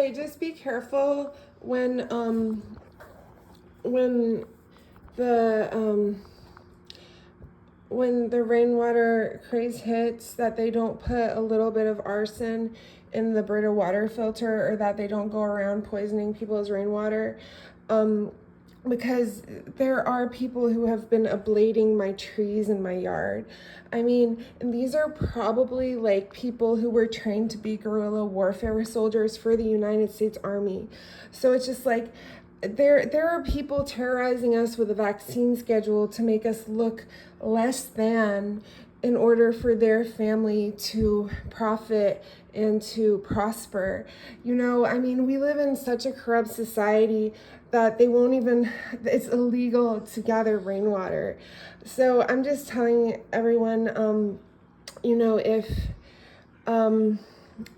say, just be careful when the when the rainwater craze hits, that they don't put a little bit of arson in the Brita water filter, or that they don't go around poisoning people's rainwater. Because there are people who have been ablating my trees in my yard. I mean, and these are probably like people who were trained to be guerrilla warfare soldiers for the United States Army. So it's just like, there are people terrorizing us with a vaccine schedule to make us look less than, in order for their family to profit and to prosper. You know, I mean, we live in such a corrupt society that they won't even, it's illegal to gather rainwater. So I'm just telling everyone, you know,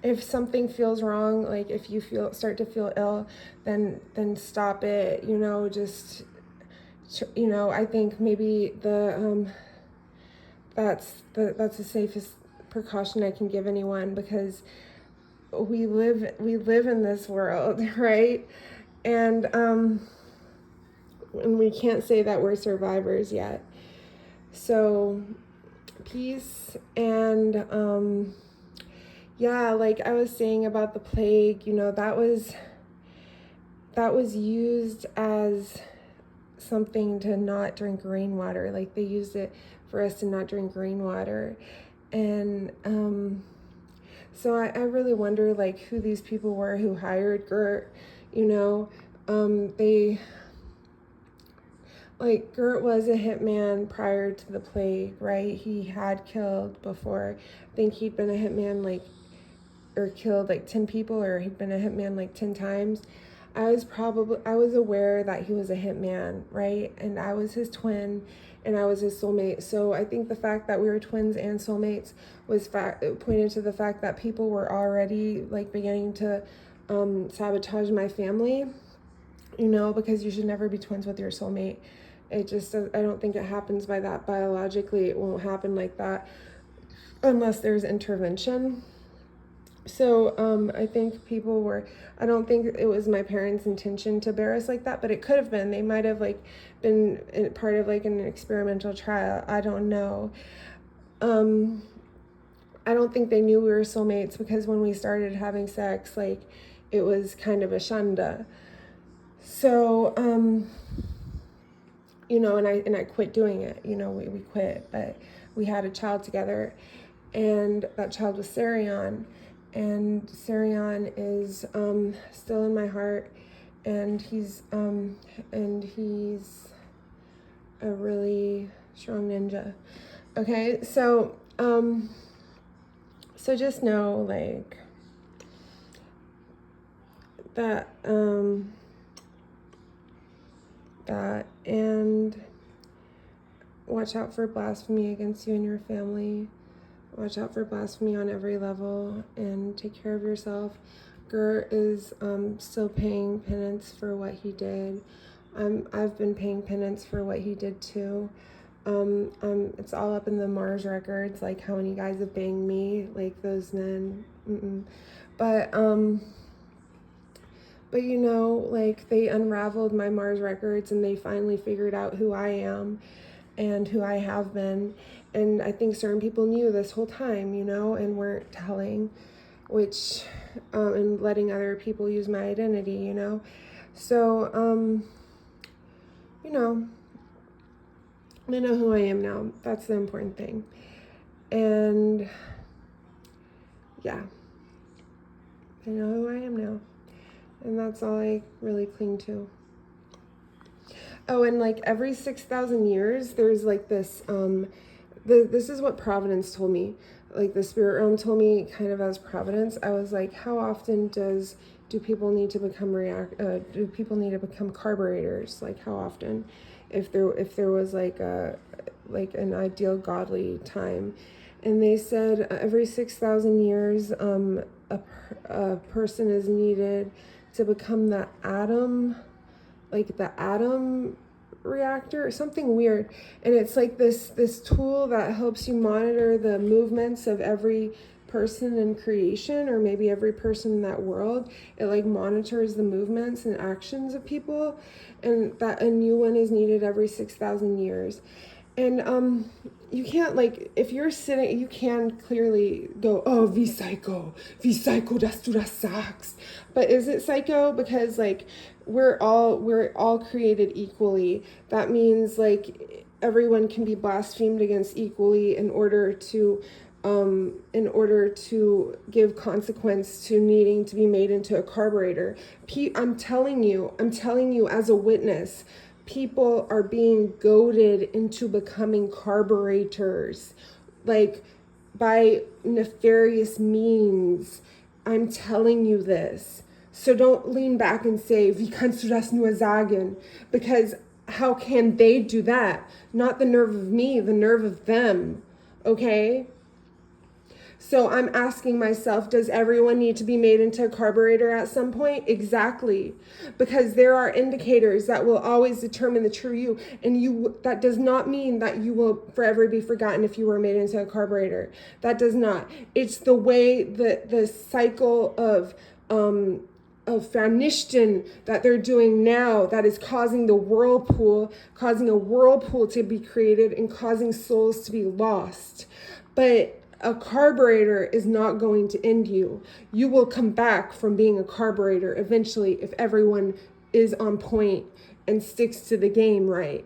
if something feels wrong, like if you start to feel ill, then stop it. You know, just, you know, I think maybe that's the safest precaution I can give anyone, because we live in this world, right? And we can't say that we're survivors yet. So peace. And yeah, like I was saying about the plague, you know, that was used as something to not drink rainwater. Like they used it for us to not drink rainwater. And so I really wonder, like, who these people were who hired Gert. You know, Gert was a hitman prior to the plague, right? He had killed before. I think he'd been a hitman, like, or killed like 10 people, or he'd been a hitman like 10 times. I was aware that he was a hitman, right? And I was his twin, and I was his soulmate. So I think the fact that we were twins and soulmates pointed to the fact that people were already like beginning to sabotage my family, you know, because you should never be twins with your soulmate. It just, I don't think it happens by that biologically. It won't happen like that unless there's intervention. So I think I don't think it was my parents' intention to bear us like that, but it could have been. They might have like been part of like an experimental trial. I don't know. I don't think they knew we were soulmates, because when we started having sex, like it was kind of a shanda. So, you know, and I quit doing it, you know, we quit, but we had a child together, and that child was Sarion. And Sarion is still in my heart, and he's a really strong ninja. Okay, so so just know, like, that and watch out for blasphemy against you and your family. Watch out for blasphemy on every level, and take care of yourself. Gert is still paying penance for what he did. I've been paying penance for what he did too. It's all up in the Mars records, like how many guys have banged me, like those men. But you know, like they unraveled my Mars records, and they finally figured out who I am and who I have been. And I think certain people knew this whole time, you know, and weren't telling, which, and letting other people use my identity, you know. So, you know, I know who I am now. That's the important thing. And yeah, I know who I am now. And that's all I really cling to. Oh, and like every 6,000 years, there's like this, this is what Providence told me. Like the spirit realm told me, kind of as Providence. I was like, how often do people need to become carburetors? Like how often? If there was like an ideal godly time. And they said every 6,000 years, a person is needed to become the atom reactor or something weird. And it's like this tool that helps you monitor the movements of every person in creation, or maybe every person in that world. It like monitors the movements and actions of people, and that a new one is needed every 6,000 years. And you can't, like, if you're sitting, you can clearly go, oh, vi psycho das du das sagst. But is it psycho? Because like we're all created equally. That means like everyone can be blasphemed against equally in order to give consequence to needing to be made into a carburetor. I'm telling you as a witness, people are being goaded into becoming carburetors, like by nefarious means. I'm telling you this. So don't lean back and say, wie kannst du das nur sagen? Because how can they do that? Not the nerve of me, the nerve of them. Okay? So I'm asking myself, does everyone need to be made into a carburetor at some point? Exactly. Because there are indicators that will always determine the true you. And that does not mean that you will forever be forgotten if you were made into a carburetor. That does not. It's the way the cycle of vernichten that they're doing now that is causing a whirlpool to be created and causing souls to be lost. But a carburetor is not going to end you. You will come back from being a carburetor eventually if everyone is on point and sticks to the game right.